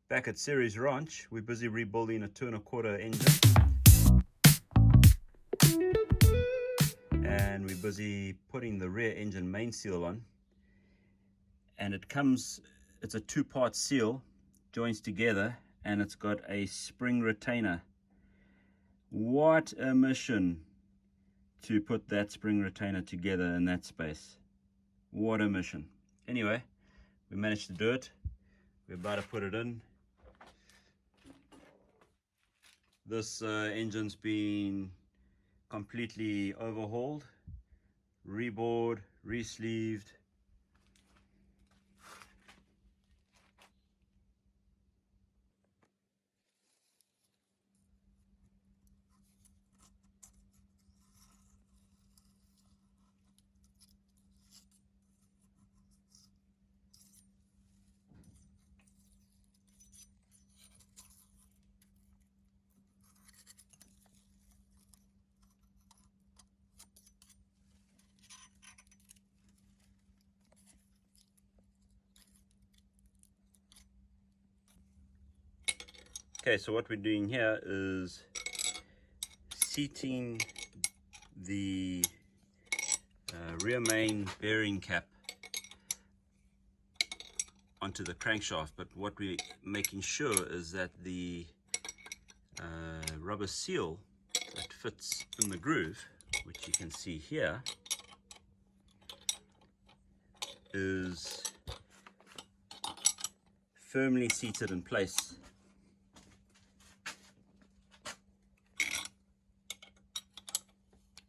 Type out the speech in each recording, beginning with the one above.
Back at Series Ranch, we're busy rebuilding a 2.25 engine, and we're busy putting the rear engine main seal on. And it's a two-part seal, joins together, and it's got a spring retainer. What a mission to put that spring retainer together in that space. What a mission. Anyway, we managed to do it. We're about to put it in. This engine's been completely overhauled, rebored, re-sleeved. Okay, so what we're doing here is seating the rear main bearing cap onto the crankshaft, but what we're making sure is that the rubber seal that fits in the groove, which you can see here, is firmly seated in place.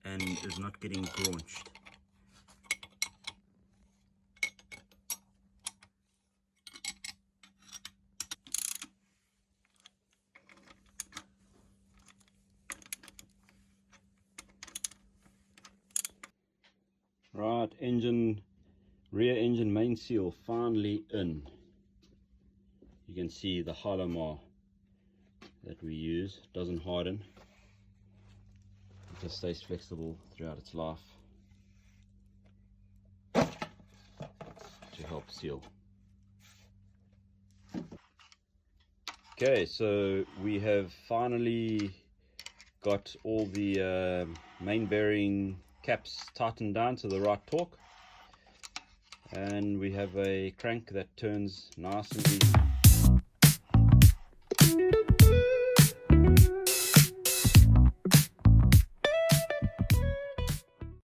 And is not getting graunched. Right, rear engine main seal finally in. You can see the hollow mar that we use doesn't harden. It just stays flexible throughout its life to help seal. Okay, so we have finally got all the main bearing caps tightened down to the right torque, and we have a crank that turns nice and easy.